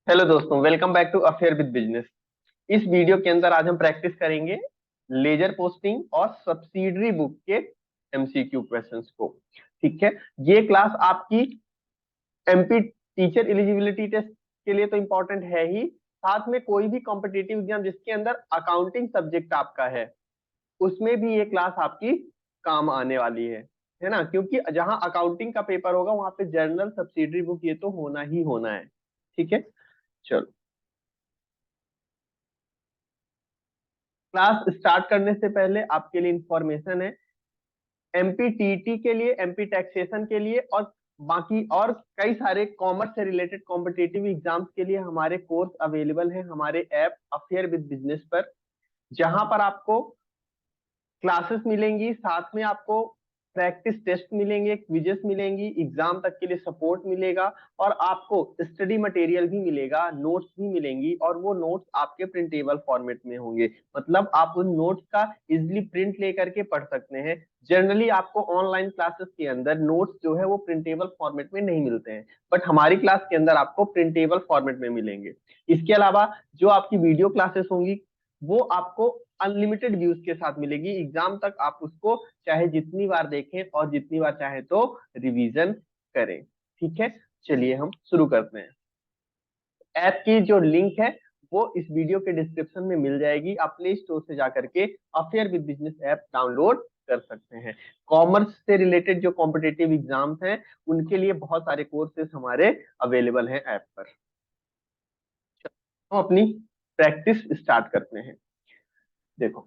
Hello दोस्तों, welcome back to affair with business. इस video के अंदर आज हम प्रैक्टिस करेंगे लेजर पोस्टिंग और सब्सिडरी बुक के एमसीक्यू क्वेश्चंस को। ठीक है। ये क्लास आपकी एमपी टीचर एलिजिबिलिटी टेस्ट के लिए तो इम्पोर्टेंट है ही, साथ में कोई भी कॉम्पिटिटिव एग्जाम जिसके अंदर अकाउंटिंग सब्जेक्ट आपका है उसमें भी ये क्लास आपकी काम आने वाली है ना। क्योंकि जहां अकाउंटिंग का पेपर होगा वहां पे जर्नल सब्सिडरी बुक ये तो होना ही होना है। ठीक है, चलो। क्लास स्टार्ट करने से पहले आपके लिए इंफॉर्मेशन है, एमपीटीटी के लिए, एमपी टैक्सेशन के लिए और बाकी और कई सारे कॉमर्स से रिलेटेड कॉम्पिटिटिव एग्जाम्स के लिए हमारे कोर्स अवेलेबल है हमारे ऐप अफेयर विद बिजनेस पर, जहां पर आपको क्लासेस मिलेंगी, साथ में आपको प्रैक्टिस टेस्ट मिलेंगे, क्विजेस मिलेंगी, एग्जाम तक के लिए सपोर्ट मिलेगा और आपको स्टडी मटेरियल भी मिलेगा, नोट्स भी मिलेंगी और वो नोट्स आपके प्रिंटेबल फॉर्मेट में होंगे। मतलब आप उन नोट्स का इजिली प्रिंट लेकर के पढ़ सकते हैं। जनरली आपको ऑनलाइन क्लासेस के अंदर नोट्स जो है वो प्रिंटेबल फॉर्मेट में नहीं मिलते हैं, बट हमारी क्लास के अंदर आपको प्रिंटेबल फॉर्मेट में मिलेंगे। इसके अलावा जो आपकी वीडियो क्लासेस होंगी वो आपको अनलिमिटेड व्यूज के साथ मिलेगी, एग्जाम तक आप उसको चाहे जितनी बार देखें और जितनी बार चाहे तो रिवीजन करें। ठीक है, चलिए हम शुरू करते हैं। ऐप की जो लिंक है वो इस वीडियो के डिस्क्रिप्शन में मिल जाएगी, आप प्ले स्टोर से जाकर के affair with business app download कर सकते हैं। कॉमर्स से रिलेटेड जो कॉम्पिटेटिव एग्जाम्स हैं उनके लिए बहुत सारे कोर्सेज हमारे अवेलेबल हैं ऐप पर। हम अपनी प्रैक्टिस स्टार्ट करते हैं। देखो,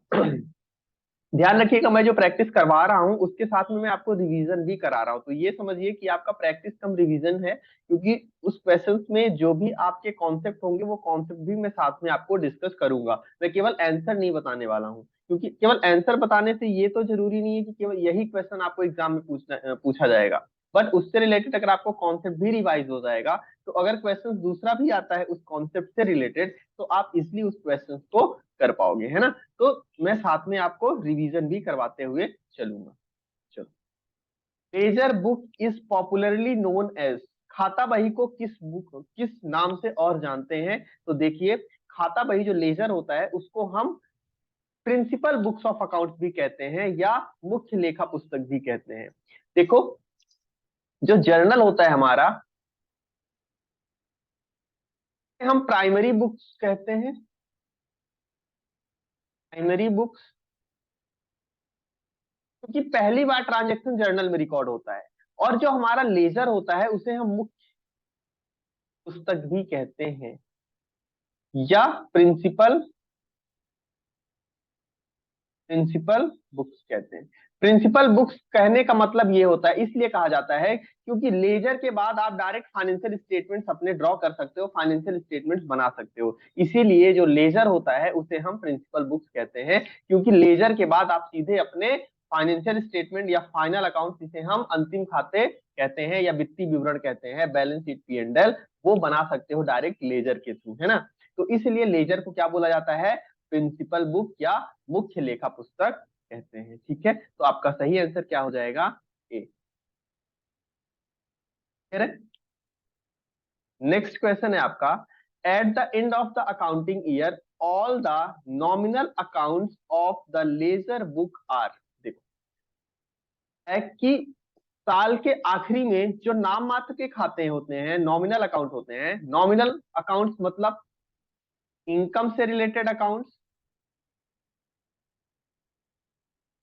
ध्यान रखिएगा, मैं जो प्रैक्टिस करवा रहा हूँ उसके साथ में मैं आपको रिवीजन भी करा रहा हूँ, तो ये समझिए कि आपका प्रैक्टिस कम रिवीजन है, क्योंकि उस क्वेश्चंस में जो भी आपके कॉन्सेप्ट होंगे वो कॉन्सेप्ट भी मैं साथ में आपको डिस्कस करूंगा। मैं केवल आंसर नहीं बताने वाला हूँ, क्योंकि केवल आंसर बताने से ये तो जरूरी नहीं है कि केवल यही क्वेश्चन आपको एग्जाम में पूछा जाएगा, बट उससे रिलेटेड अगर आपको कॉन्सेप्ट भी रिवाइज हो जाएगा तो अगर क्वेश्चन दूसरा भी आता है उस कॉन्सेप्ट से रिलेटेड तो आप इजिली उस क्वेश्चन को कर पाओगे, है ना। तो मैं साथ में आपको रिवीजन भी करवाते हुए चलूंगा। चलो, ledger book is popularly known as, खाता बही को किस नाम से और जानते हैं। तो देखिए, खाता बही जो लेजर होता है उसको हम प्रिंसिपल बुक्स ऑफ अकाउंट्स भी कहते हैं या मुख्य लेखा पुस्तक भी कहते हैं। देखो, जो जर्नल होता है हमारा हम प्राइमरी बुक्स कहते हैं, प्राइमरी बुक्स, क्योंकि पहली बार ट्रांजैक्शन जर्नल में रिकॉर्ड होता है। और जो हमारा लेजर होता है उसे हम मुख्य पुस्तक भी कहते हैं या प्रिंसिपल प्रिंसिपल बुक्स कहते हैं। प्रिंसिपल बुक्स कहने का मतलब ये होता है, इसलिए कहा जाता है क्योंकि लेजर के बाद आप डायरेक्ट फाइनेंशियल स्टेटमेंट्स अपने ड्रॉ कर सकते हो, फाइनेंशियल स्टेटमेंट्स बना सकते हो। इसीलिए जो लेजर होता है उसे हम प्रिंसिपल बुक्स कहते हैं, क्योंकि लेजर के बाद आप सीधे अपने फाइनेंशियल स्टेटमेंट या फाइनल अकाउंट, जिसे हम अंतिम खाते कहते हैं या वित्तीय विवरण कहते हैं, balance sheet, P and L, वो बना सकते हो डायरेक्ट लेजर के थ्रू, है ना। तो इसलिए लेजर को क्या बोला जाता है, प्रिंसिपल बुक या मुख्य लेखा पुस्तक कहते हैं। ठीक है, तो आपका सही आंसर क्या हो जाएगा, ए। नेक्स्ट क्वेश्चन है आपका, at the end of the accounting year all the nominal accounts of the ledger book are. देखो, है कि साल के आखिरी में जो नाम मात्र के खाते होते हैं नॉमिनल अकाउंट होते हैं। नॉमिनल अकाउंट्स मतलब इनकम से रिलेटेड अकाउंट्स,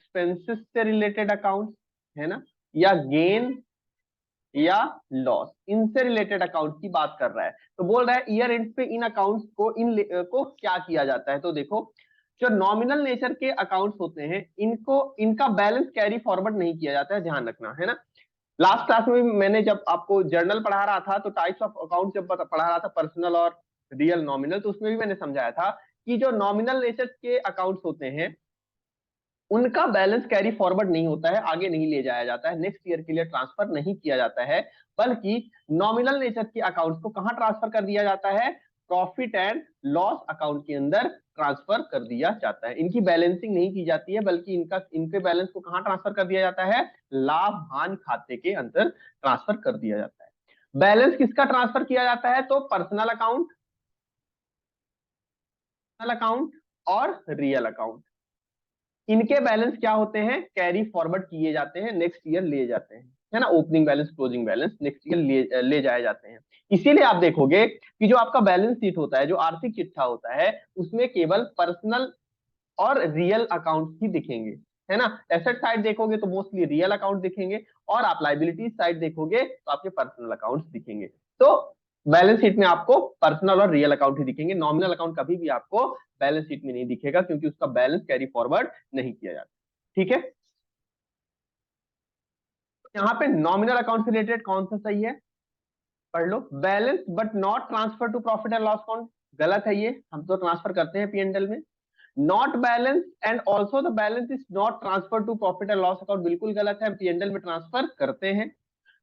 एक्सपेंसेस से रिलेटेड अकाउंट्स, है ना, या गेन या लॉस, इनसे रिलेटेड अकाउंट की बात कर रहा है। तो बोल रहा है ईयर एंड पे इन अकाउंट्स को को क्या किया जाता है। तो देखो, जो नॉमिनल नेचर के अकाउंट्स होते हैं इनको इनका बैलेंस कैरी फॉरवर्ड नहीं किया जाता है, ध्यान रखना, है ना। लास्ट क्लास में भी मैंने जब आपको जर्नल पढ़ा रहा था तो टाइप्स ऑफ अकाउंट जब पढ़ा रहा था, पर्सनल और रियल नॉमिनल, तो उसमें भी मैंने समझाया था कि जो नॉमिनल नेचर के अकाउंट्स होते हैं उनका बैलेंस कैरी फॉरवर्ड नहीं होता है, आगे नहीं ले जाया जाता है, नेक्स्ट ईयर के लिए ट्रांसफर नहीं किया जाता है, बल्कि नॉमिनल नेचर के अकाउंट्स को कहां ट्रांसफर कर दिया जाता है, प्रॉफिट एंड लॉस अकाउंट के अंदर ट्रांसफर कर दिया जाता है। इनकी बैलेंसिंग नहीं की जाती है, बल्कि इनके बैलेंस को कहां ट्रांसफर कर दिया जाता है, लाभ हानि खाते के अंदर ट्रांसफर कर दिया जाता है। बैलेंस किसका ट्रांसफर किया जाता है, तो पर्सनल अकाउंट, अकाउंट और रियल अकाउंट, इनके बैलेंस क्या होते हैं, कैरी फॉरवर्ड किए जाते हैं, नेक्स्ट ईयर ले जाते हैं, है ना। Opening balance closing balance next year ले जाए जाते हैं। इसीलिए आप देखोगे कि जो आपका बैलेंस शीट होता है, जो आर्थिक चिट्ठा होता है, उसमें केवल पर्सनल और रियल अकाउंट ही दिखेंगे, है ना। एसेट साइड देखोगे तो मोस्टली रियल अकाउंट दिखेंगे, और आप लाइबिलिटी साइड देखोगे तो आपके पर्सनल अकाउंट्स दिखेंगे। तो बैलेंस शीट में आपको पर्सनल और रियल अकाउंट ही दिखेंगे, नॉमिनल अकाउंट कभी भी आपको बैलेंस शीट में नहीं दिखेगा, क्योंकि उसका बैलेंस कैरी फॉरवर्ड नहीं किया जाता। ठीक है, यहाँ पे नॉमिनल अकाउंट से रिलेटेड कौन सा सही है, पढ़ लो। Balance but not transfer to profit and loss account, गलत है ये, हम तो ट्रांसफर करते हैं पीएनएल में। Not balance and also the balance is not transfer to profit and loss account, बिल्कुल गलत है, हम पीएनएल में ट्रांसफर करते हैं।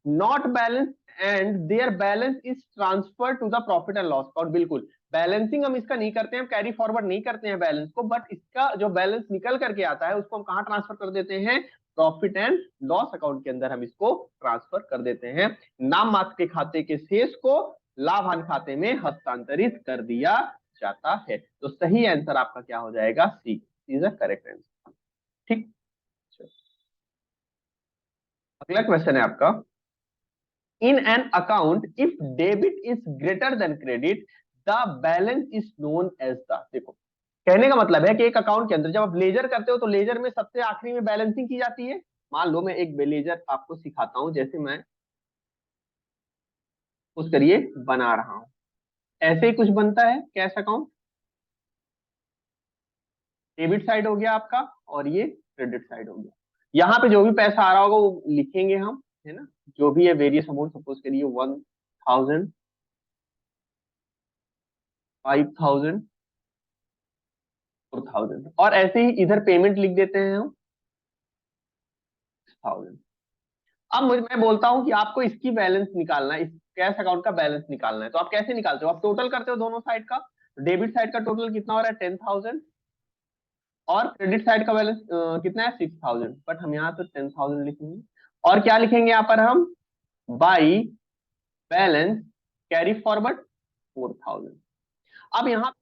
Not balance and there balance is transfer to the profit and loss account, बिल्कुल बैलेंसिंग हम इसका नहीं करते हैं, कैरी फॉरवर्ड नहीं करते हैं बैलेंस को, बट इसका जो बैलेंस निकल करके आता है उसको हम कहां ट्रांसफर कर देते हैं, प्रॉफिट एंड लॉस अकाउंट के अंदर हम इसको ट्रांसफर कर देते हैं। नाम मात्र के खाते के शेष को लाभ हानि खाते में हस्तांतरित कर दिया जाता है। तो सही आंसर आपका क्या हो जाएगा, सी इज द करेक्ट आंसर। ठीक, अगला क्वेश्चन है आपका, in an account if debit is greater than credit the balance is known as the, देखो कहने का मतलब है कि एक अकाउंट के अंदर जब आप लेजर करते हो तो लेजर में सबसे आखिरी में बैलेंसिंग की जाती है। मान लो मैं एक लेजर आपको सिखाता हूं, जैसे मैं उस करिए बना रहा हूं, ऐसे ही कुछ बनता है कैश अकाउंट, डेबिट साइड हो गया आपका और ये क्रेडिट साइड हो गया। यहाँ पे जो भी पैसा आ रहा होगा वो लिखेंगे हम, है ना, जो भी है वेरियस अमाउंट, सपोज करिए 1000, 5000, 4000, और ऐसे ही इधर पेमेंट लिख देते हैं हम 1000। अब मैं बोलता हूं कि आपको इसकी बैलेंस निकालना है, इस कैश अकाउंट का बैलेंस निकालना है, तो आप कैसे निकालते हो, आप टोटल करते हो दोनों साइड का। डेबिट साइड का टोटल कितना हो रहा है 10,000, और क्रेडिट साइड का बैलेंस कितना है 6,000, बट हम यहाँ तो 10,000 लिखेंगे, और क्या लिखेंगे यहाँ पर हम, बाई बैलेंस कैरी फॉरवर्ड 4,000। अब यहाँ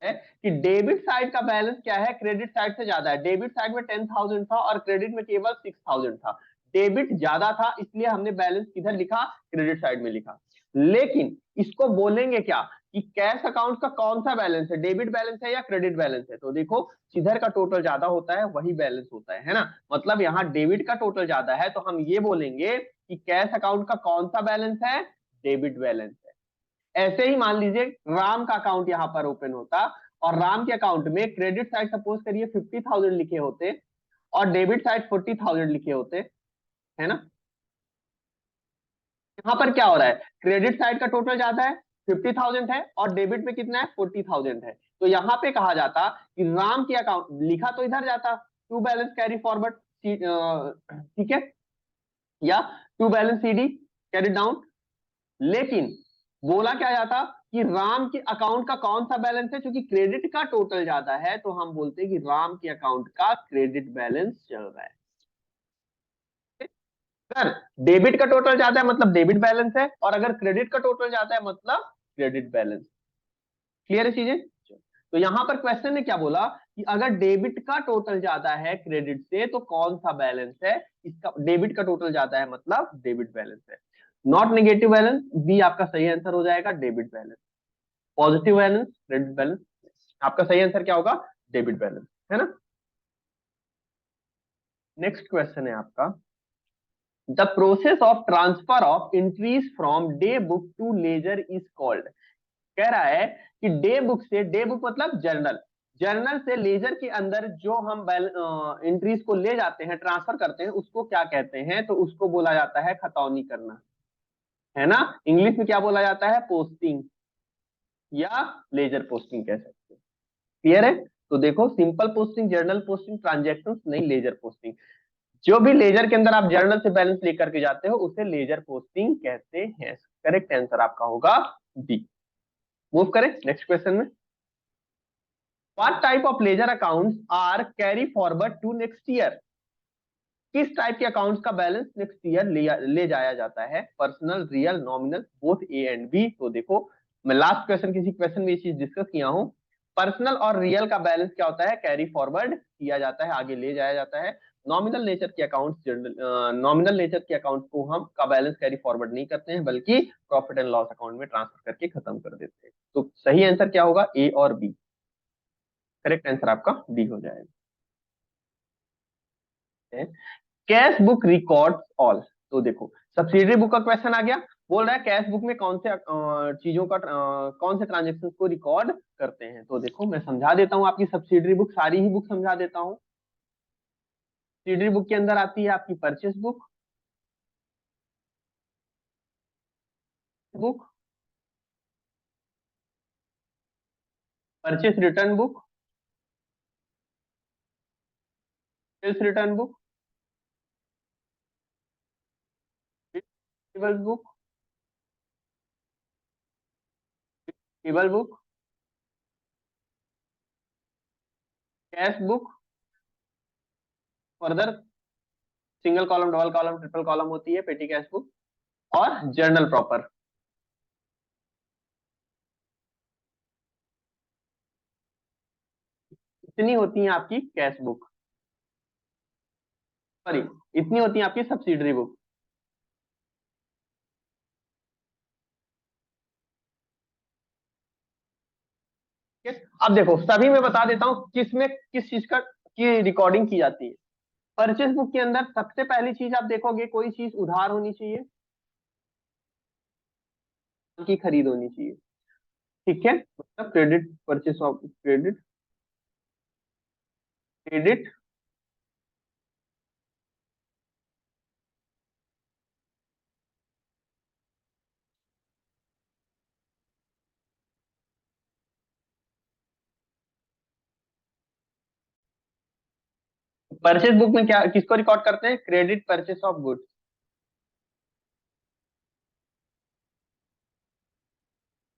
है कि डेबिट साइड का बैलेंस क्या है, क्रेडिट साइड से ज्यादा है। डेबिट साइड में 10,000 था और क्रेडिट में केवल 6,000 था, डेबिट ज्यादा था इसलिए हमने बैलेंस किधर लिखा, क्रेडिट साइड में लिखा। लेकिन इसको बोलेंगे क्या कि कैश अकाउंट का कौन सा बैलेंस है, डेबिट बैलेंस है या क्रेडिट बैलेंस है, तो देखो जिधर का टोटल ज्यादा होता है वही बैलेंस होता है ना। मतलब यहाँ डेबिट का टोटल ज्यादा है तो हम ये बोलेंगे कि कैश अकाउंट का कौन सा बैलेंस है, डेबिट बैलेंस है। ऐसे ही मान लीजिए राम का अकाउंट यहां पर ओपन होता, और राम के अकाउंट में क्रेडिट साइड सपोज करिए 50,000 लिखे होते और डेबिट साइड 40,000 लिखे होते, है ना। यहाँ पर क्या हो रहा है, क्रेडिट साइड का टोटल ज्यादा है 50,000 है और डेबिट में कितना है 40,000 है, तो यहाँ पे कहा जाता कि राम की अकाउंट लिखा तो इधर जाता टू बैलेंस कैरी फॉरवर्ड, ठीक है, या to balance CD carry down, लेकिन बोला क्या जाता कि राम के अकाउंट का कौन सा बैलेंस है, क्योंकि क्रेडिट का टोटल ज्यादा है तो हम बोलते हैं कि राम के अकाउंट का क्रेडिट बैलेंस चल रहा है। अगर डेबिट का टोटल ज्यादा है मतलब डेबिट बैलेंस है, और अगर क्रेडिट का टोटल ज्यादा है मतलब क्रेडिट बैलेंस। क्लियर है चीजें। तो यहां पर क्वेश्चन ने क्या बोला कि अगर डेबिट का टोटल ज्यादा है क्रेडिट से तो कौन सा बैलेंस है, इसका डेबिट का टोटल ज्यादा है मतलब डेबिट बैलेंस है। नॉट नेगेटिव बैलेंस, बी आपका सही आंसर हो जाएगा, debit balance. Positive balance, credit balance, आपका सही आंसर क्या होगा, डेबिट बैलेंस, है ना। नेक्स्ट क्वेश्चन है आपका, the process of transfer of entries from day book to ledger is called. कह रहा है कि डे बुक से, डे बुक मतलब जर्नल, जर्नल से लेजर के अंदर जो हम एंट्रीज को ले जाते हैं, ट्रांसफर करते हैं, उसको क्या कहते हैं, तो उसको बोला जाता है खतौनी करना, है ना। इंग्लिश में क्या बोला जाता है, पोस्टिंग, या लेजर पोस्टिंग कह सकते हैं। क्लियर है। तो देखो simple posting, journal posting, transaction नहीं, लेजर पोस्टिंग। जो भी लेजर के अंदर आप जर्नल से बैलेंस लेकर के जाते हो उसे लेजर पोस्टिंग कहते हैं। करेक्ट आंसर आपका होगा डी। मूव करें नेक्स्ट क्वेश्चन में, what type of ledger accounts are carry forward to next year. किस टाइप के अकाउंट्स का बैलेंस नेक्स्ट ईयर ले जाया जाता है, personal, real, nominal, both A and B. तो देखो मैं लास्ट क्वेश्चन किसी क्वेश्चन में ये चीज डिस्कस किया हूं, पर्सनल और रियल का बैलेंस क्या होता है, कैरी फॉरवर्ड किया जाता है, आगे ले जाया जाता है। नॉमिनल नेचर के अकाउंट, नॉमिनल नेचर के अकाउंट को हम का बैलेंस कैरी फॉरवर्ड नहीं करते हैं, बल्कि प्रॉफिट एंड लॉस अकाउंट में ट्रांसफर करके खत्म कर देते हैं। तो सही आंसर क्या होगा, ए और बी। करेक्ट आंसर आपका डी हो जाएगा। Cash book records all. तो देखो सब्सिडरी बुक का क्वेश्चन आ गया, बोल रहा है कैश बुक में कौन से चीजों का कौन से ट्रांजेक्शन को रिकॉर्ड करते हैं। तो देखो मैं समझा देता हूँ, आपकी सब्सिडरी बुक सारी ही बुक समझा देता हूँ। सब्सिडरी बुक के अंदर आती है आपकी purchase book, book purchase return book, sales return book, table book, table book, cash book, further single column, double column, triple column होती है पेटी कैश बुक, और जर्नल प्रॉपर। इतनी होती है आपकी कैश बुक, सॉरी इतनी होती है आपकी सब्सिडरी बुक। ठीक है, अब देखो सभी में बता देता हूँ किसमें किस चीज का की रिकॉर्डिंग की जाती है। परचेस बुक के अंदर सबसे पहली चीज आप देखोगे, कोई चीज उधार होनी चाहिए, की खरीद होनी चाहिए। ठीक है, मतलब credit purchase of credit, credit purchase book में क्या किसको रिकॉर्ड करते हैं, credit purchase of goods.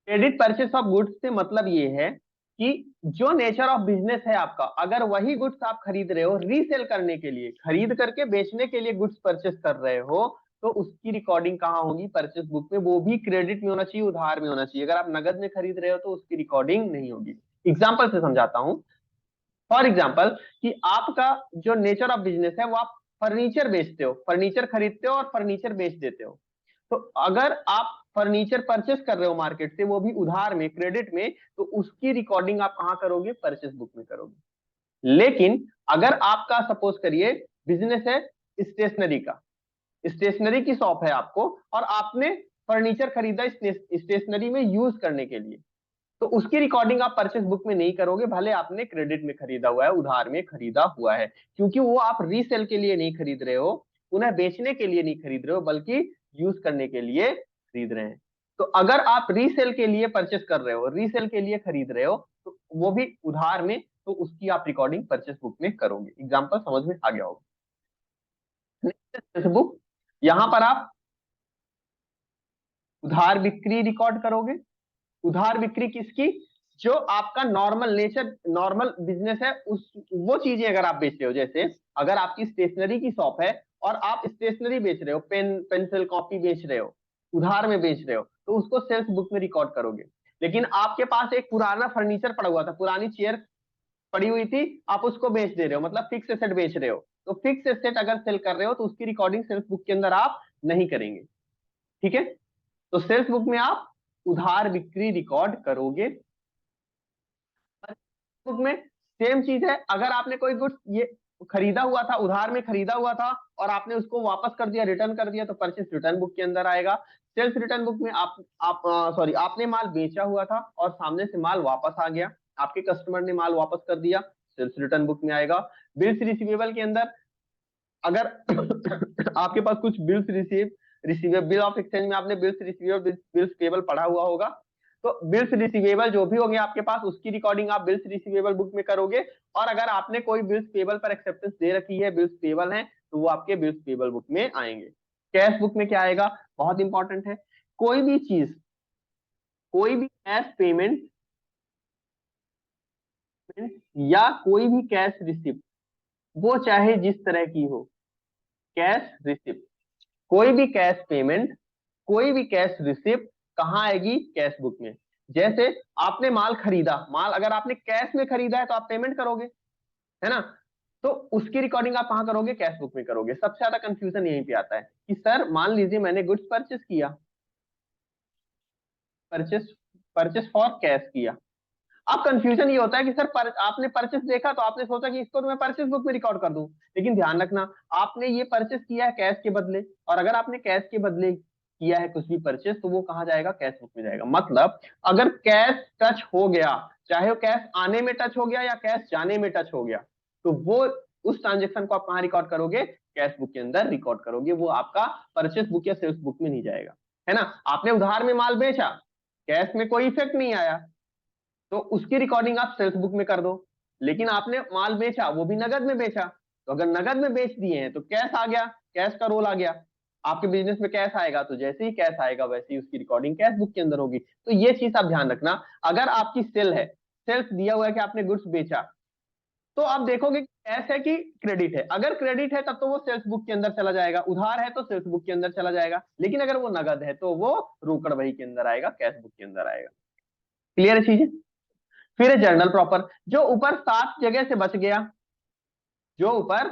Credit purchase of goods से मतलब ये है कि जो नेचर ऑफ बिजनेस है आपका, अगर वही गुड्स आप खरीद रहे हो रीसेल करने के लिए, खरीद करके बेचने के लिए गुड्स परचेस कर रहे हो, तो उसकी रिकॉर्डिंग कहाँ होगी, परचेस बुक में। वो भी क्रेडिट में होना चाहिए, उधार में होना चाहिए। अगर आप नगद में खरीद रहे हो तो उसकी रिकॉर्डिंग नहीं होगी। एग्जाम्पल से समझाता हूँ। फॉर एग्जाम्पल कि आपका जो नेचर ऑफ बिजनेस है वो आप फर्नीचर बेचते हो, फर्नीचर खरीदते हो और फर्नीचर बेच देते हो। तो अगर आप फर्नीचर परचेस कर रहे हो मार्केट से, वो भी उधार में, क्रेडिट में, तो उसकी रिकॉर्डिंग आप कहाँ करोगे, परचेस बुक में करोगे। लेकिन अगर आपका सपोज करिए बिजनेस है स्टेशनरी का, स्टेशनरी की शॉप है आपको, और आपने फर्नीचर खरीदा स्टेशनरी में यूज करने के लिए, तो उसकी रिकॉर्डिंग आप परचेस बुक में नहीं करोगे, भले आपने क्रेडिट में खरीदा हुआ है, उधार में खरीदा हुआ है, क्योंकि वो आप रीसेल के लिए नहीं खरीद रहे हो, उन्हें बेचने के लिए नहीं खरीद रहे हो, बल्कि यूज करने के लिए खरीद रहे हैं। तो अगर आप रीसेल के लिए परचेस कर रहे हो, रीसेल के लिए खरीद रहे हो, तो वो भी उधार में, तो उसकी आप रिकॉर्डिंग परचेस बुक में करोगे। एग्जाम्पल समझ में आ गया होगा। बुक, यहां पर आप उधार बिक्री रिकॉर्ड करोगे। उधार बिक्री किसकी, जो आपका नॉर्मल नेचर, नॉर्मल बिजनेस है, उस वो चीजें अगर आप बेच रहे हो, जैसे अगर आपकी स्टेशनरी की शॉप है और आप स्टेशनरी बेच रहे हो, पेन पेंसिल कॉपी बेच रहे हो, उधार में बेच रहे हो, तो उसको सेल्स बुक में रिकॉर्ड करोगे। लेकिन आपके पास एक पुराना फर्नीचर पड़ा हुआ था, पुरानी चेयर पड़ी हुई थी, आप उसको बेच दे रहे हो, मतलब फिक्स एसेट बेच रहे हो, तो फिक्स एसेट अगर सेल कर रहे हो तो उसकी रिकॉर्डिंग सेल्स बुक के अंदर आप नहीं करेंगे। ठीक है, तो सेल्स बुक में आप उधार बिक्री रिकॉर्ड करोगे। बुक में सेम चीज है, अगर आपने कोई गुड्स ये खरीदा हुआ था, उधार में खरीदा हुआ था, और आपने उसको वापस कर दिया, रिटर्न कर दिया, तो परचेस रिटर्न बुक के अंदर आएगा। सेल्स रिटर्न बुक में आप सॉरी आपने माल बेचा हुआ था और सामने से माल वापस आ गया, आपके कस्टमर ने माल वापस कर दिया, सेल्स रिटर्न बुक में आएगा। बिल्स रिसीवेबल के अंदर अगर आपके पास कुछ bills receivable, bill of exchange में आपने बिल्स रिसीवेबल, बिल्स पेबल पढ़ा हुआ होगा, तो बिल्स रिसीवेबल जो भी होंगे आपके पास, उसकी रिकॉर्डिंग आप बिल्स रिसीवेबल बुक में करोगे। और अगर आपने कोई बिल्स पेबल पर एक्सेप्टेंस दे रखी है, बिल्स पेबल है, तो वो आपके बिल्स पेबल बुक में आएंगे। कैश बुक में क्या आएगा, बहुत इंपॉर्टेंट है, कोई भी चीज, कोई भी कैश पेमेंट या कोई भी कैश रिसिप्ट, वो चाहे जिस तरह की हो, कैश रिसिप्ट, कोई भी कैश पेमेंट, कोई भी कैश रिसिप्ट कहाँ आएगी, कैश बुक में। जैसे आपने माल खरीदा, माल अगर आपने कैश में खरीदा है तो आप पेमेंट करोगे, है ना, तो उसकी रिकॉर्डिंग आप कहाँ करोगे, कैश बुक में करोगे। सबसे ज्यादा कंफ्यूजन यहीं पे आता है कि सर मान लीजिए मैंने गुड्स परचेस किया, परचेस परचेस फॉर कैश किया। अब कंफ्यूजन ये होता है कि सर आपने परचेस देखा तो आपने सोचा कि इसको तो मैं परचेस बुक में रिकॉर्ड कर दूं, लेकिन ध्यान रखना आपने ये परचेस किया है कैश के बदले, और अगर आपने कैश के बदले किया है कुछ भी परचेस तो वो कहाँ जाएगा, कैश बुक में जाएगा। मतलब अगर कैश टच हो गया, चाहे वो कैश आने में टच हो गया या कैश जाने में टच हो गया, तो वो उस ट्रांजेक्शन को आप कहाँ रिकॉर्ड करोगे, कैश बुक के अंदर रिकॉर्ड करोगे, वो आपका परचेस बुक या सेल्स बुक में नहीं जाएगा, है ना। आपने उधार में माल बेचा, कैश में कोई इफेक्ट नहीं आया, तो उसकी रिकॉर्डिंग आप सेल्स बुक में कर दो। लेकिन आपने माल बेचा, वो भी नगद में बेचा, तो अगर नगद में बेच दिए हैं तो कैश आ गया, कैश का रोल आ गया, आपके बिजनेस में कैश आएगा, तो जैसे ही कैश आएगा वैसे ही उसकी रिकॉर्डिंग कैश बुक के अंदर होगी। तो ये चीज आप ध्यान रखना। अगर आपकी सेल है, सेल्स दिया हुआ है कि आपने गुड्स बेचा, तो आप देखोगे कैश है कि क्रेडिट है। अगर क्रेडिट है तब तो वो सेल्स बुक के अंदर चला जाएगा, उधार है तो सेल्स बुक के अंदर चला जाएगा, लेकिन अगर वो नगद है तो वो रोकड़ बही के अंदर आएगा, कैश बुक के अंदर आएगा। क्लियर है चीजें। फिर है जर्नल प्रॉपर, जो ऊपर 7 जगह से बच गया, जो ऊपर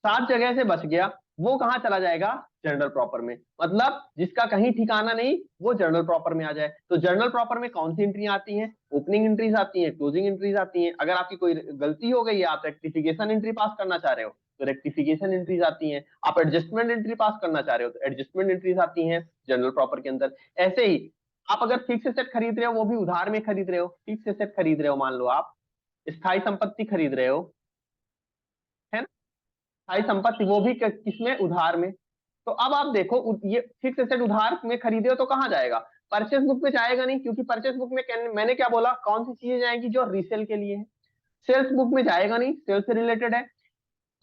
7 जगह से बच गया वो कहां चला जाएगा, जर्नल प्रॉपर में। मतलब जिसका कहीं ठिकाना नहीं वो जर्नल प्रॉपर में आ जाए। तो जर्नल प्रॉपर में कौन सी एंट्री आती है, ओपनिंग एंट्रीज आती हैं, क्लोजिंग एंट्रीज आती हैं। अगर आपकी कोई गलती हो गई है, आप रेक्टिफिकेशन एंट्री पास करना चाह रहे हो तो रेक्टिफिकेशन एंट्रीज आती हैं। आप एडजस्टमेंट एंट्री पास करना चाह रहे हो तो एडजस्टमेंट एंट्रीज आती हैं जर्नल प्रॉपर के अंदर। ऐसे ही आप अगर फिक्स एसेट खरीद रहे हो, वो भी उधार में खरीद रहे हो, फिक्स एसेट खरीद रहे हो, मान लो आप स्थायी संपत्ति खरीद रहे हो, है ना, स्थायी संपत्ति वो भी किसमें, उधार में। तो अब आप देखो ये फिक्स एसेट उधार में खरीदे हो तो कहां जाएगा, परचेस बुक में जाएगा नहीं, क्योंकि परचेस बुक में मैंने क्या बोला, कौन सी चीजें जाएंगी, जो रीसेल के लिए है। सेल्स बुक में जाएगा नहीं, सेल्स से रिलेटेड है।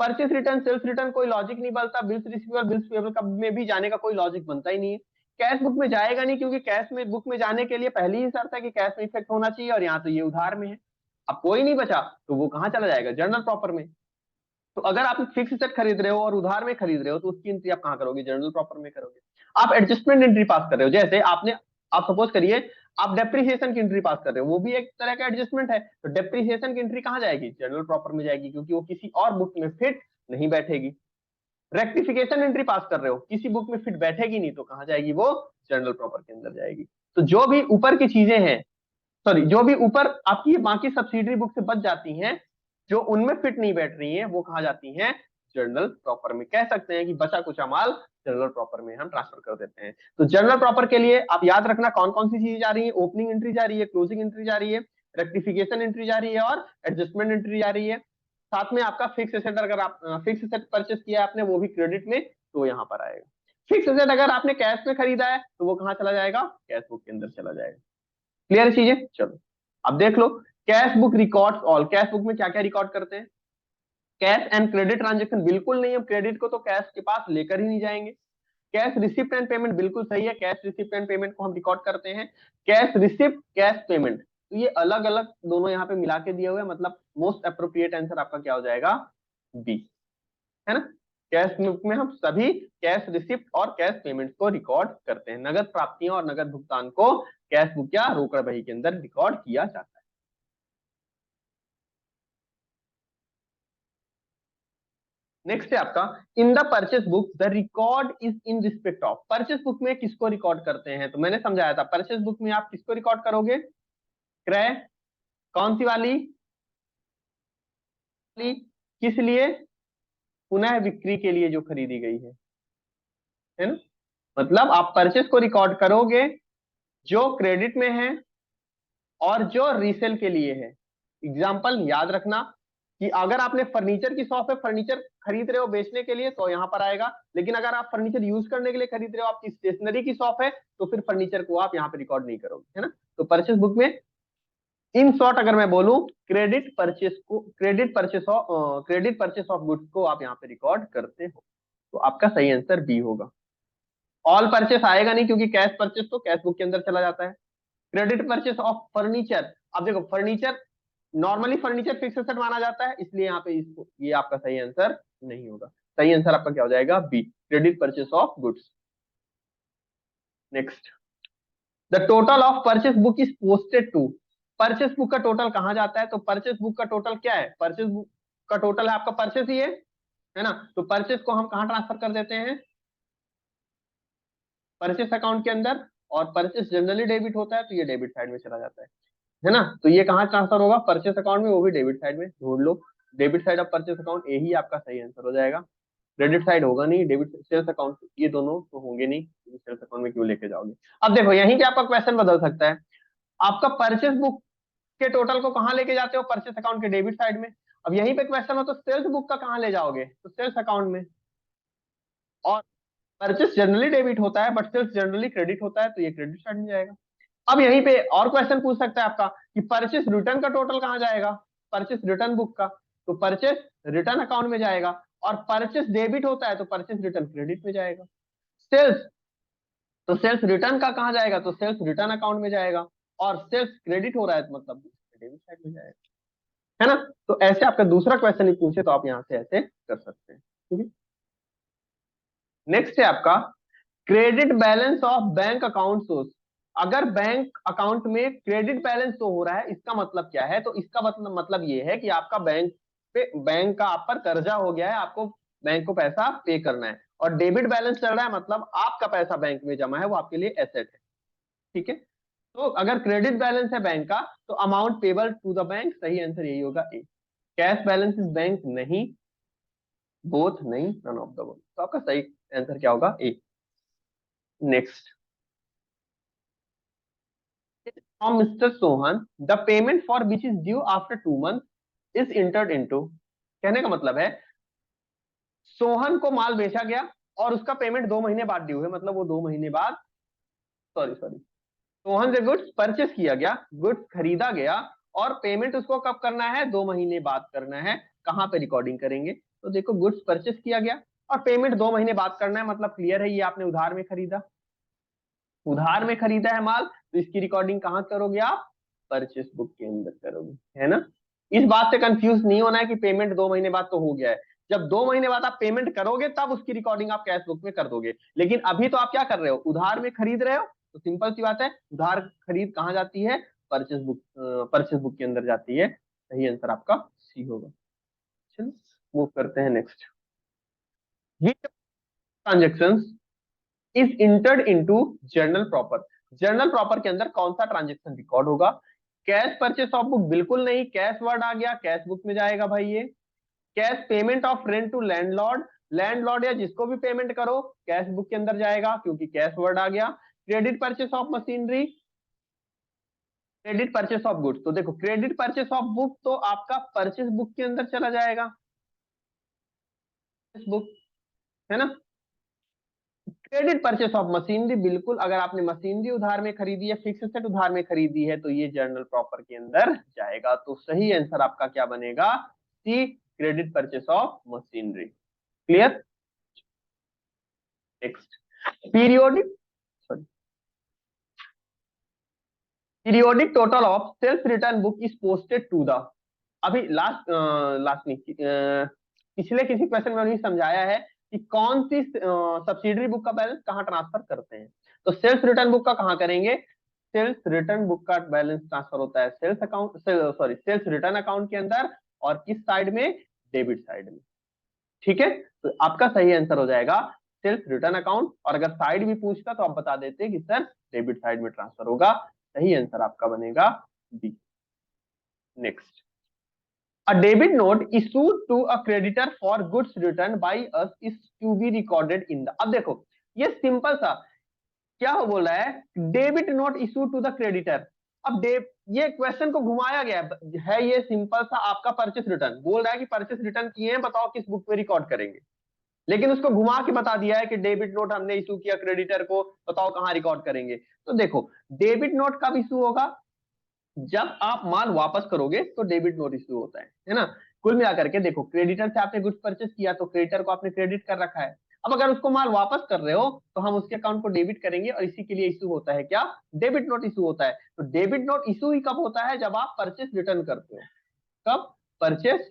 परचेस रिटर्न, सेल्स रिटर्न कोई लॉजिक नहीं बनता, बिल्स रिसीवेबल बिल्स पेएबल में भी जाने का कोई लॉजिक बनता ही नहीं है। कैश बुक में जाएगा नहीं, क्योंकि कैश में बुक में जाने के लिए पहली ही शर्त है कि कैश में इफेक्ट होना चाहिए, और यहाँ तो ये उधार में है। अब कोई नहीं बचा तो वो कहां चला जाएगा, जर्नल प्रॉपर में। तो अगर आप फिक्स सेट खरीद रहे हो और उधार में खरीद रहे हो तो उसकी एंट्री आप कहां करोगे, जर्नल प्रॉपर में करोगे। आप एडजस्टमेंट एंट्री पास कर रहे हो, जैसे आपने, आप सपोज करिए आप डेप्रिसिएशन की एंट्री पास कर रहे हो, वो भी एक तरह का एडजस्टमेंट है, तो डेप्रिसिएशन की एंट्री कहां जाएगी, जर्नल प्रॉपर में जाएगी, क्योंकि वो किसी और बुक में फिट नहीं बैठेगी। रेक्टिफिकेशन एंट्री पास कर रहे हो, किसी बुक में फिट बैठेगी नहीं, तो कहां जाएगी, वो जर्नल प्रॉपर के अंदर जाएगी। तो जो भी ऊपर की चीजें हैं, सॉरी, जो भी ऊपर आपकी बाकी सब्सिडरी बुक से बच जाती हैं, जो उनमें फिट नहीं बैठ रही हैं, वो कहा जाती हैं, जर्नल प्रॉपर में। कह सकते हैं कि बचा कुचा माल जर्नल प्रॉपर में हम ट्रांसफर कर देते हैं। तो जर्नल प्रॉपर के लिए आप याद रखना कौन कौन सी चीजें जा रही है, ओपनिंग एंट्री जा रही है, क्लोजिंग एंट्री जा रही है, रेक्टिफिकेशन एंट्री जा रही है, और एडजस्टमेंट एंट्री जा रही है। साथ में आपका फिक्स एसेट, अगर आप फिक्स एसेट परचेस किया है आपने, वो भी क्रेडिट में, तो यहाँ पर आएगा। फिक्स एसेट अगर आपने कैश में खरीदा है तो वो कहाँ चला जाएगा, कैश बुक के अंदर चला जाएगा। क्लियर चीजें, चलो अब देख लो। Cash book records all, cash book में क्या क्या रिकॉर्ड करते हैं, कैश एंड क्रेडिट ट्रांजेक्शन बिल्कुल नहीं, हम क्रेडिट को तो कैश के पास लेकर ही नहीं जाएंगे। कैश रिसिप्ट एंड पेमेंट बिल्कुल सही है, कैश रिसिप्ट एंड पेमेंट को हम रिकॉर्ड करते हैं। कैश रिसिप्ट, कैश पेमेंट, तो ये अलग अलग दोनों यहाँ पे मिला के दिए हुए हैं, मतलब मोस्ट अप्रोप्रिएट आंसर आपका क्या हो जाएगा, बी, है ना। कैश बुक में हम सभी कैश रिसिप्ट और कैश पेमेंट को रिकॉर्ड करते हैं। नगद प्राप्तियों और नगद भुगतान को कैश बुक या रोकड़ बही के अंदर रिकॉर्ड किया जाता है। नेक्स्ट है आपका, in the purchase book the record is in respect of. Purchase book में किसको रिकॉर्ड करते हैं, तो मैंने समझाया था परचेस बुक में आप किसको रिकॉर्ड करोगे, क्रय, कौन सी वाली, किस लिए, पुनः बिक्री के लिए जो खरीदी गई है ना। मतलब आप परचेस को रिकॉर्ड करोगे जो क्रेडिट में है और जो रीसेल के लिए है। एग्जाम्पल याद रखना कि अगर आपने फर्नीचर की शॉप है, फर्नीचर खरीद रहे हो बेचने के लिए तो यहाँ पर आएगा, लेकिन अगर आप फर्नीचर यूज करने के लिए खरीद रहे हो, आपकी स्टेशनरी की शॉप है, तो फिर फर्नीचर को आप यहाँ पे रिकॉर्ड नहीं करोगे, है ना। तो परचेस बुक में इन शॉर्ट अगर मैं बोलूं, क्रेडिट परचेस ऑफ गुड्स को आप यहाँ पे रिकॉर्ड करते हो। तो आपका सही आंसर बी होगा। ऑल परचेस आएगा नहीं, क्योंकि कैश परचेस तो कैश बुक के अंदर चला जाता है। क्रेडिट परचेस ऑफ फर्नीचर, अब देखो furniture, normally furniture fix asset माना जाता है, इसलिए यहाँ पे इसको, ये आपका सही आंसर नहीं होगा। सही आंसर आपका क्या हो जाएगा, B, credit purchase of goods. Next, the total of purchase book is posted to, purchase book का टोटल कहाँ जाता है? तो परचेस बुक का टोटल क्या है? परचेस बुक का टोटल है आपका परचेस ही है ना? तो परचेस को हम कहाँ ट्रांसफर कर देते हैं? परचेस अकाउंट के अंदर। और परचेस जनरली डेबिट होता है तो ये डेबिट साइड में चला जाता है ना? तो ये कहाँ ट्रांसफर होगा? परचेस अकाउंट में, वो भी डेबिट साइड में। ढूंढ लो debit side of purchase account, यही आपका सही आंसर हो जाएगा। क्रेडिट साइड होगा नहीं, डेबिट सेल्स अकाउंट, ये दोनों तो होंगे नहीं, सेल्स अकाउंट में क्यों लेके जाओगे? अब देखो यहीं पे आपका क्वेश्चन बदल सकता है। आपका परचेस बुक के टोटल को कहाँ लेके जाते हो? परचेस अकाउंट के डेबिट साइड में। अब यहीं पे क्वेश्चन हो तो सेल्स बुक का कहाँ ले जाओगे? तो सेल्स अकाउंट में। और परचेस जनरली डेबिट होता है बट सेल्स जनरली क्रेडिट होता है, तो ये क्रेडिट साइड में जाएगा। अब यहीं पे और क्वेश्चन पूछ सकता है आपका कि परचेस रिटर्न का टोटल कहाँ जाएगा? परचेस रिटर्न बुक का, तो परचेस रिटर्न अकाउंट में जाएगा। और परचेस डेबिट होता है तो परचेस रिटर्न क्रेडिट में जाएगा। सेल्स, तो सेल्स रिटर्न का कहाँ जाएगा? तो सेल्स रिटर्न अकाउंट में जाएगा। और सेल्स क्रेडिट हो रहा है तो मतलब डेबिट साइड में जाएगा, है ना? तो ऐसे आपका दूसरा क्वेश्चन ही पूछे तो आप यहाँ से ऐसे कर सकते हैं, ठीक है। नेक्स्ट है आपका credit balance of bank account source. अगर बैंक अकाउंट में क्रेडिट बैलेंस शो हो रहा है, इसका मतलब क्या है? तो इसका मतलब ये है कि आपका बैंक का आप पर कर्जा हो गया है, आपको बैंक को पैसा पे करना है। और डेबिट बैलेंस चल रहा है मतलब आपका पैसा बैंक में जमा है, वो आपके लिए एसेट है, ठीक है। तो अगर क्रेडिट बैलेंस है बैंक का तो amount payable to the bank, सही आंसर यही होगा A. Cash balance is bank नहीं, बोथ नहीं, नन ऑफ द वन, तो आपका सही आंसर क्या होगा? A. Next, from Mr. Sohan, the payment for which is due after 2 months is entered into। कहने का मतलब है सोहन को माल बेचा गया और उसका पेमेंट 2 महीने बाद ड्यू है, मतलब वो 2 महीने बाद, सॉरी सॉरी, सोहन से गुड्स परचेस किया गया, गुड्स खरीदा गया, और पेमेंट उसको कब करना है? 2 महीने बाद करना है। कहाँ पे रिकॉर्डिंग करेंगे? तो देखो गुड्स परचेस किया गया और पेमेंट 2 महीने बाद करना है, मतलब क्लियर है ये आपने उधार में खरीदा, उधार में खरीदा है माल, तो इसकी रिकॉर्डिंग कहाँ करोगे आप? परचेस बुक के अंदर करोगे, है ना? इस बात से कंफ्यूज नहीं होना है कि पेमेंट 2 महीने बाद तो हो गया है। जब 2 महीने बाद आप पेमेंट करोगे तब उसकी रिकॉर्डिंग आप कैश बुक में कर दोगे। लेकिन अभी तो आप क्या कर रहे हो? उधार में खरीद रहे हो, तो सिंपल सी बात है, उधार खरीद कहाँ जाती है? परचेस बुक के अंदर जाती है। सही आंसर आपका सी होगा। चलो मूव करते हैं next. Transaction is entered into journal proper. Journal proper के अंदर कौन सा ट्रांजेक्शन रिकॉर्ड होगा? कैश परचेस ऑफ बुक बिल्कुल नहीं, कैश वर्ड आ गया, कैश बुक में जाएगा भाई ये। Cash payment of rent to landlord, landlord या जिसको भी पेमेंट करो कैश बुक के अंदर जाएगा क्योंकि कैश वर्ड आ गया। Credit purchase of machinery, credit purchase of goods, तो देखो क्रेडिट परचेस ऑफ बुक तो आपका परचेस बुक के अंदर चला जाएगा, बुक, है ना? क्रेडिट परचेस ऑफ मशीनरी बिल्कुल, अगर आपने मशीनरी उधार में खरीदी है, फिक्स एसेट उधार में खरीदी है, तो ये जर्नल प्रॉपर के अंदर जाएगा। तो सही आंसर आपका क्या बनेगा? C, credit purchase of machinery. Clear? Next, periodic, sorry, periodic total of sales return book is posted to the. अभी लास्ट नहीं, पिछले किसी क्वेश्चन में उन्होंने समझाया है कि कौन सी सब्सिडरी बुक का बैलेंस कहाँ ट्रांसफर करते हैं। तो सेल्स रिटर्न बुक का कहाँ करेंगे? सेल्स रिटर्न बुक का बैलेंस ट्रांसफर होता है sales account, sorry sales return account के अंदर। और किस साइड में? डेबिट साइड में, ठीक है। तो आपका सही आंसर हो जाएगा सेल्स रिटर्न अकाउंट। और अगर साइड भी पूछता तो आप बता देते कि सर डेबिट साइड में ट्रांसफर होगा। सही आंसर आपका बनेगा B. Next, a debit note issued to a creditor for goods returned by us is to be recorded in the। अब देखो ये सिंपल सा क्या हो बोल रहा है, debit note issue to the creditor. अब ये क्वेश्चन को घुमाया गया है, ये सिंपल सा आपका परचेस रिटर्न बोल रहा है कि परचेस रिटर्न किए हैं, बताओ किस बुक में रिकॉर्ड करेंगे। लेकिन उसको घुमा के बता दिया है कि डेबिट नोट हमने इशू किया क्रेडिटर को, बताओ कहाँ रिकॉर्ड करेंगे। तो देखो डेबिट नोट कब इशू होगा? जब आप माल वापस करोगे तो डेबिट नोट इशू होता है ना? कुल मिलाकर के देखो, क्रेडिटर से आपने गुड्स परचेस किया तो क्रेडिटर को आपने क्रेडिट कर रखा है। अब अगर उसको माल वापस कर रहे हो तो हम उसके अकाउंट को डेबिट करेंगे, और इसी के लिए इशू होता है क्या? डेबिट नोट इशू होता है। तो डेबिट नोट इशू ही कब होता है? जब आप परचेस रिटर्न करते हो। कब? परचेस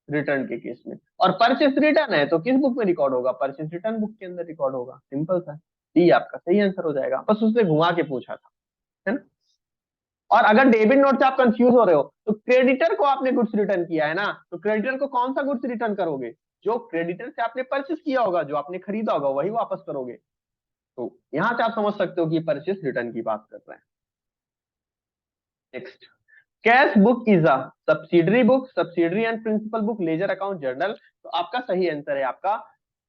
रिटर्न के केस में। और परचेस रिटर्न है तो किस बुक में रिकॉर्ड होगा? परचेस रिटर्न बुक के अंदर रिकॉर्ड होगा। सिंपल सा, डी आपका सही आंसर हो जाएगा, बस उसने घुमा के पूछा था। और अगर डेबिट नोट से आप कंफ्यूज हो रहे हो तो क्रेडिटर को आपने गुड्स रिटर्न किया है ना, तो क्रेडिटर को कौन सा गुड्स रिटर्न करोगे? जो क्रेडिटर से आपने परचेस किया होगा, जो आपने खरीदा होगा वही वापस करोगे। तो यहां से आप समझ सकते हो कि परचेस रिटर्न की बात कर रहे हैं। Next, cash book is a subsidiary book, subsidiary and principal book, ledger account journal. तो आपका सही आंसर है आपका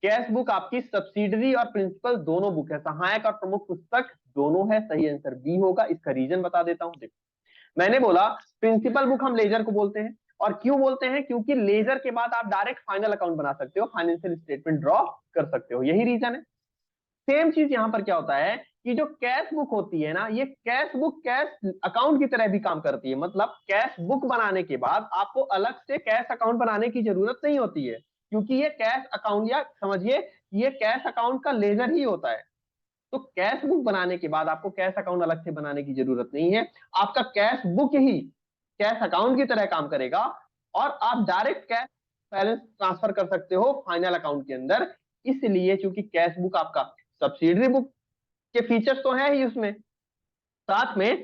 कैश बुक आपकी सब्सिडरी और प्रिंसिपल दोनों बुक है, सहायक और प्रमुख पुस्तक दोनों है। सही आंसर बी होगा। इसका रीजन बता देता हूं। देखो, मैंने बोला प्रिंसिपल बुक हम लेजर को बोलते हैं, और क्यों बोलते हैं? क्योंकि लेजर के बाद आप डायरेक्ट फाइनल अकाउंट बना सकते हो, फाइनेंशियल स्टेटमेंट ड्रॉ कर सकते हो, यही रीजन है। सेम चीज यहां पर क्या होता है कि जो कैश बुक होती है ना, ये कैश बुक कैश अकाउंट की तरह भी काम करती है। मतलब कैश बुक बनाने के बाद आपको अलग से कैश अकाउंट बनाने की जरूरत नहीं होती है, क्योंकि ये कैश अकाउंट, या समझिए ये कैश अकाउंट का लेजर ही होता है। तो कैश बुक बनाने के बाद आपको कैश अकाउंट अलग से बनाने की जरूरत नहीं है। आपका कैश बुक ही कैश अकाउंट की तरह काम करेगा, और आप डायरेक्ट कैश बैलेंस ट्रांसफर कर सकते हो फाइनल अकाउंट के अंदर। इसलिए चूंकि कैश बुक आपका सब्सिडरी बुक के फीचर्स तो है ही उसमें, साथ में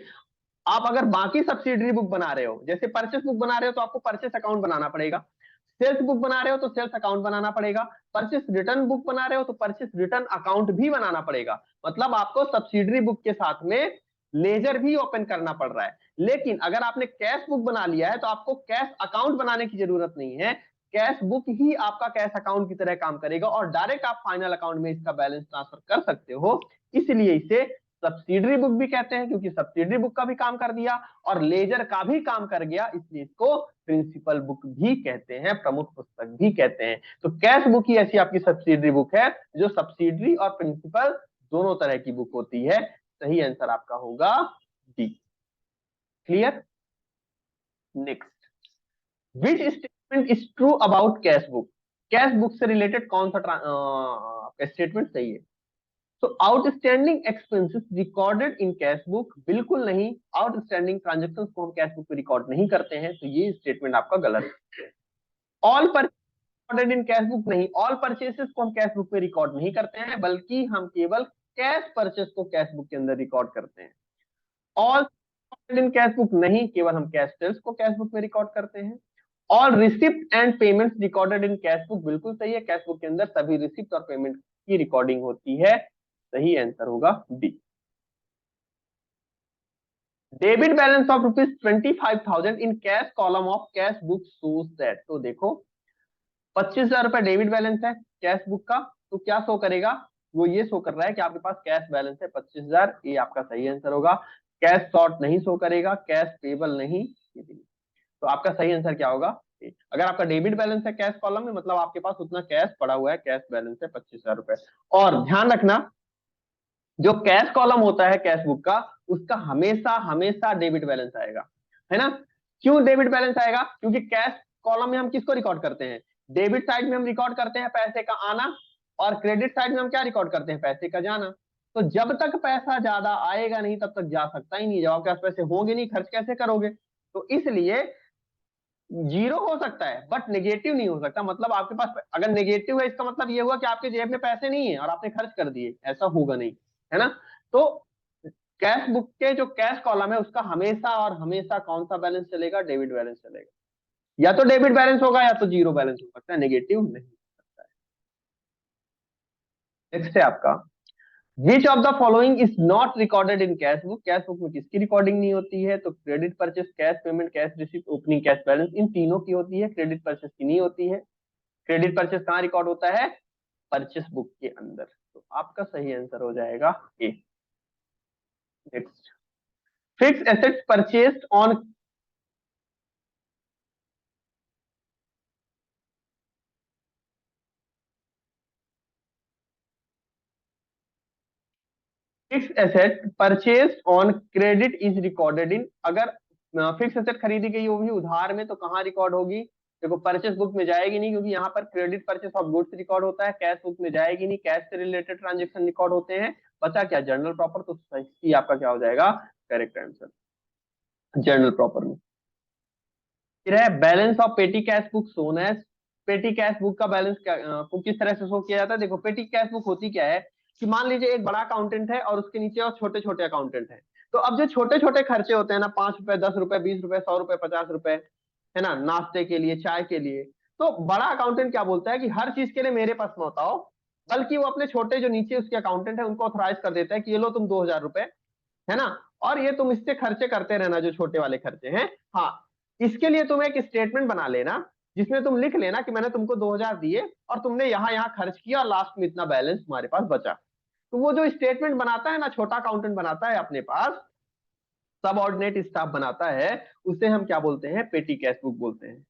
आप अगर बाकी सब्सिडरी बुक बना रहे हो, जैसे परचेस बुक बना रहे हो तो आपको परचेस अकाउंट बनाना पड़ेगा, सेल्स बुक बना रहे हो तो सेल्स अकाउंट बनाना पड़ेगा, परचेस रिटर्न बुक बना रहे हो तो परचेस रिटर्न अकाउंट भी बनाना पड़ेगा। मतलब आपको सब्सिडरी बुक के साथ में लेजर भी ओपन करना पड़ रहा है। लेकिन अगर आपने कैश बुक बना लिया है तो आपको कैश अकाउंट बनाने की जरूरत नहीं है। कैश बुक ही आपका कैश अकाउंट की तरह काम करेगा, और डायरेक्ट आप फाइनल अकाउंट में इसका बैलेंस ट्रांसफर कर सकते हो। इसलिए इसे सब्सिडरी बुक भी कहते हैं, क्योंकि सब्सिडरी बुक का भी काम कर दिया और लेजर का भी काम कर गया, इसलिए इसको प्रिंसिपल बुक भी कहते हैं, प्रमुख पुस्तक भी कहते हैं। तो कैश बुक ही ऐसी आपकी सब्सिडरी बुक है जो सब्सिडरी और प्रिंसिपल दोनों तरह की बुक होती है। सही आंसर आपका होगा D. Clear? Next, which statement is true about cash book? Cash book से रिलेटेड कौन सा स्टेटमेंट सही है? तो outstanding expenses recorded in cash book, बिल्कुल नहीं। आउटस्टैंडिंग ट्रांजेक्शंस को हम कैश बुक पे रिकॉर्ड नहीं करते हैं, तो ये स्टेटमेंट आपका गलत है। All recorded in cash book, नहीं, ऑल परचेसेस को हम कैश बुक पे रिकॉर्ड नहीं करते हैं, बल्कि हम केवल कैश परचेस को कैश बुक के अंदर रिकॉर्ड करते हैं। ऑल इन कैश बुक नहीं, केवल हम कैश सेल्स को कैश बुक में रिकॉर्ड करते हैं। All receipt and payments recorded in cash book, बिल्कुल सही है। कैश बुक के अंदर सभी रिसिप्ट और पेमेंट की रिकॉर्डिंग होती है। सही आंसर होगा D. Debit balance of ₹25,000 in cash column of cash book shows that. तो देखो, 25,000 रुपए डेबिट बैलेंस है कैश बुक का, तो क्या शो करेगा? वो ये शो कर रहा है कि आपके पास कैश बैलेंस है 25,000। ये आपका सही आंसर होगा। कैश शॉर्ट नहीं शो करेगा, कैश पेबल नहीं। तो आपका सही आंसर क्या होगा? अगर आपका डेबिट बैलेंस है कैश कॉलम में, मतलब आपके पास उतना कैश पड़ा हुआ है, कैश बैलेंस है 25,000 रुपए। और ध्यान रखना, जो कैश कॉलम होता है कैश बुक का, उसका हमेशा हमेशा डेबिट बैलेंस आएगा, है ना? क्यों डेबिट बैलेंस आएगा? क्योंकि कैश कॉलम में हम किसको रिकॉर्ड करते हैं? डेबिट साइड में हम रिकॉर्ड करते हैं पैसे का आना, और क्रेडिट साइड में हम क्या रिकॉर्ड करते हैं? पैसे का जाना। तो जब तक पैसा ज्यादा आएगा नहीं तब तक जा सकता ही नहीं। जब आपके पास पैसे होंगे नहीं, खर्च कैसे करोगे? तो इसलिए जीरो हो सकता है बट नेगेटिव नहीं हो सकता। मतलब आपके पास अगर नेगेटिव है, इसका मतलब ये हुआ कि आपके जेब में पैसे नहीं है और आपने खर्च कर दिए, ऐसा होगा नहीं, है ना? तो कैश बुक के जो कैश कॉलम है उसका हमेशा और हमेशा कौन सा बैलेंस चलेगा? डेबिट बैलेंस चलेगा। या तो डेबिट बैलेंस होगा या तो जीरो बैलेंस हो सकता है, नेगेटिव नहीं हो सकता है। नेक्स्ट है आपका, which of the following is not recorded in cash book? Cash book में किसकी रिकॉर्डिंग नहीं होती है? तो credit purchase, cash payment, cash receipt, opening cash balance, इन तीनों की होती है, क्रेडिट परचेस की नहीं होती है। क्रेडिट परचेस कहाँ रिकॉर्ड होता है? परचेस बुक के अंदर। तो आपका सही आंसर हो जाएगा A. Next, fix assets purchased on, fix asset purchased on credit is recorded in, अगर फिक्स एसेट खरीदी गई होगी उधार में तो कहाँ रिकॉर्ड होगी? देखो, परचेस बुक में जाएगी नहीं, क्योंकि यहाँ पर credit purchase of goods record होता है। कैश बुक में जाएगी नहीं, कैश से रिलेटेड ट्रांजेक्शन रिकॉर्ड होते हैं। बचा क्या? Journal proper. तो सही आपका क्या हो जाएगा? करेक्ट आंसर, जर्नल प्रॉपर में। फिर है balance of petty cash book shown as. Petty cash book का बैलेंस को किस तरह से शो किया जाता है? देखो, पेटी कैश बुक होती क्या है कि मान लीजिए एक बड़ा अकाउंटेंट है और उसके नीचे और छोटे छोटे अकाउंटेंट है। तो अब जो छोटे छोटे खर्चे होते हैं ना, 5 रुपए, 10 रुपए, 20 रुपए, 100 रुपए, 50 रुपए, है ना, नाश्ते के लिए, चाय के लिए, तो बड़ा अकाउंटेंट क्या बोलता है कि हर चीज के लिए मेरे पास मत आओ, बल्कि वो अपने छोटे जो नीचे उसके अकाउंटेंट है उनको ऑथराइज कर देता है कि ये लो तुम 2,000 रुपए, है ना, और ये तुम इससे खर्चे करते रहना जो छोटे वाले खर्चे हैं। हाँ, इसके लिए तुम एक स्टेटमेंट बना लेना जिसमें तुम लिख लेना कि मैंने तुमको 2,000 दिए और तुमने यहाँ यहाँ खर्च किया और लास्ट में इतना बैलेंस तुम्हारे पास बचा। तो वो जो स्टेटमेंट बनाता है ना, छोटा अकाउंटेंट बनाता है अपने पास, सब ऑर्डिनेट स्टाफ बनाता है, उसे हम क्या बोलते हैं, पेटी कैश बुक बोलते हैं।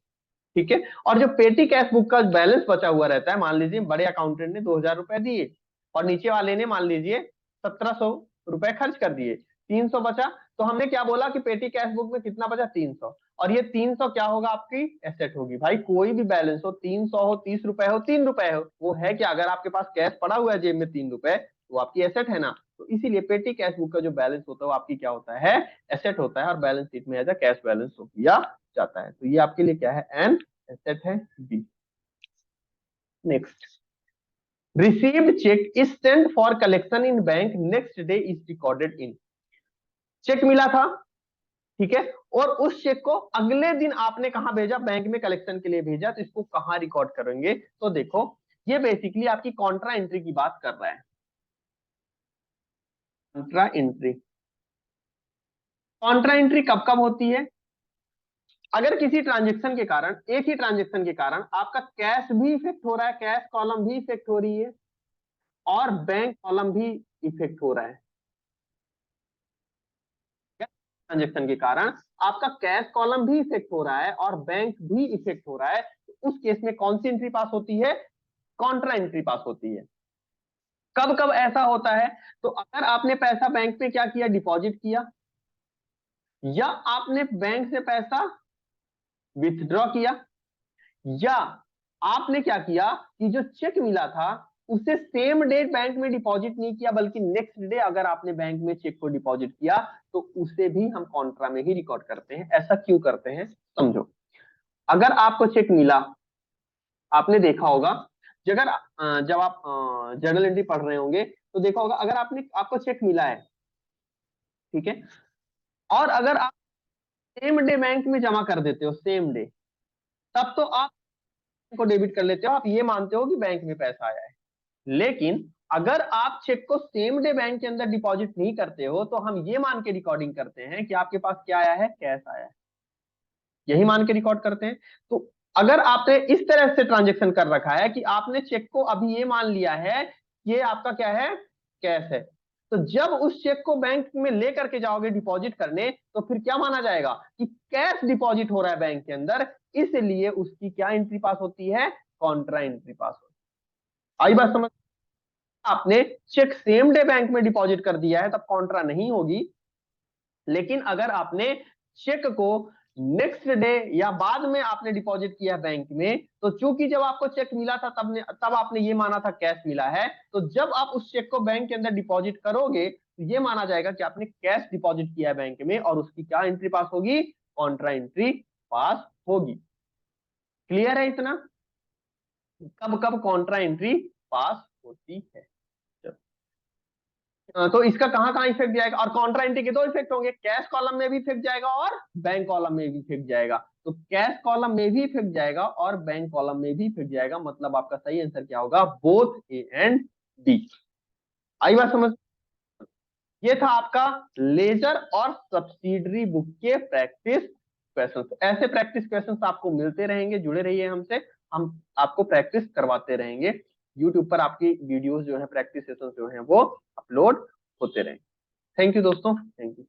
ठीक है। और जो पेटी कैश बुक का बैलेंस बचा हुआ रहता है, मान लीजिए बड़े अकाउंटेंट ने 2,000 रुपए दिए और नीचे वाले ने मान लीजिए 1,700 रुपए खर्च कर दिए, 300 बचा, तो हमने क्या बोला कि पेटी कैश बुक में कितना बचा, 300, और ये 300 क्या होगा, आपकी एसेट होगी। भाई कोई भी बैलेंस हो, 300 हो, 30 रुपए हो, 3 रुपए हो, वो है क्या, अगर आपके पास कैश पड़ा हुआ है जेब में 3 रुपए, वो आपकी एसेट है ना। तो इसीलिए पेटी कैश बुक का जो बैलेंस होता है वो आपकी क्या होता है, एसेट होता है, और बैलेंस शीट में as a cash balance show किया जाता है। तो ये आपके लिए क्या है, एन एसेट है, B. Next, received cheque is sent for collection in bank, next day is recorded in. Cheque मिला था, ठीक है, और उस चेक को अगले दिन आपने कहा भेजा, बैंक में कलेक्शन के लिए भेजा, तो इसको कहां रिकॉर्ड करेंगे, तो देखो ये बेसिकली आपकी कॉन्ट्रा एंट्री की बात कर रहा है। कॉन्ट्रा एंट्री, कॉन्ट्रा एंट्री कब कब होती है, अगर किसी ट्रांजेक्शन के कारण, एक ही ट्रांजेक्शन के कारण आपका कैश भी इफेक्ट हो रहा है, कैश कॉलम भी इफेक्ट हो रही है और बैंक कॉलम भी इफेक्ट हो रहा है। ट्रांजेक्शन के कारण आपका कैश कॉलम भी इफेक्ट हो रहा है और बैंक भी इफेक्ट हो रहा है, तो उस केस में कौन सी एंट्री पास होती है, कॉन्ट्रा एंट्री पास होती है। कब कब ऐसा होता है, तो अगर आपने पैसा बैंक में क्या किया, डिपॉजिट किया, या आपने बैंक से पैसा विथड्रॉ किया, या आपने क्या किया कि जो चेक मिला था उसे सेम डे बैंक में डिपॉजिट नहीं किया, बल्कि नेक्स्ट डे अगर आपने बैंक में चेक को डिपॉजिट किया, तो उसे भी हम कॉन्ट्रा में ही रिकॉर्ड करते हैं। ऐसा क्यों करते हैं, समझो। अगर आपको चेक मिला, आपने देखा होगा, जब आप जर्नल एंट्री पढ़ रहे होंगे तो देखा होगा, अगर आपको चेक मिला है, ठीक है, और अगर आप सेम डे बैंक में जमा कर देते हो, सेम डे, तब तो आप को डेबिट कर लेते हो, आप ये मानते हो कि बैंक में पैसा आया है। लेकिन अगर आप चेक को सेम डे बैंक के अंदर डिपॉजिट नहीं करते हो, तो हम ये मान के रिकॉर्डिंग करते हैं कि आपके पास क्या आया है, कैश आया है, यही मान के रिकॉर्ड करते हैं। तो अगर आपने इस तरह से ट्रांजेक्शन कर रखा है कि आपने चेक को अभी ये मान लिया है ये आपका क्या है, कैश है, तो जब उस चेक को बैंक में लेकर के जाओगे डिपॉजिट करने, तो फिर क्या माना जाएगा कि कैश डिपॉजिट हो रहा है बैंक के अंदर, इसलिए उसकी क्या एंट्री पास होती है, कॉन्ट्रा एंट्री पास होती है। आई बात समझ, आपने चेक सेम डे बैंक में डिपॉजिट कर दिया है तब कॉन्ट्रा नहीं होगी, लेकिन अगर आपने चेक को नेक्स्ट डे या बाद में आपने डिपॉजिट किया बैंक में, तो चूंकि जब आपको चेक मिला था तब आपने ये माना था कैश मिला है, तो जब आप उस चेक को बैंक के अंदर डिपॉजिट करोगे तो ये माना जाएगा कि आपने कैश डिपॉजिट किया है बैंक में, और उसकी क्या एंट्री पास होगी, कॉन्ट्रा एंट्री पास होगी। क्लियर है इतना, कब कब कॉन्ट्रा एंट्री पास होती है। तो इसका कहां कहां इफेक्ट जाएगा, और कॉन्ट्रा एंट्री के दो इफेक्ट होंगे, कैश कॉलम में भी इफेक्ट जाएगा और बैंक कॉलम में भी इफेक्ट जाएगा। तो कैश कॉलम में भी इफेक्ट जाएगा और बैंक कॉलम में भी इफेक्ट जाएगा, मतलब आपका सही आंसर क्या होगा, बोथ ए एंड बी। आई बात समझ, ये था आपका लेजर और सब्सिडरी बुक के प्रैक्टिस क्वेश्चंस। ऐसे प्रैक्टिस क्वेश्चंस आपको मिलते रहेंगे, जुड़े रहिए हमसे, हम आपको प्रैक्टिस करवाते रहेंगे। यूट्यूब पर आपकी वीडियोस जो है, प्रैक्टिस सेशंस जो है वो अपलोड होते रहेंगे। थैंक यू दोस्तों, थैंक यू।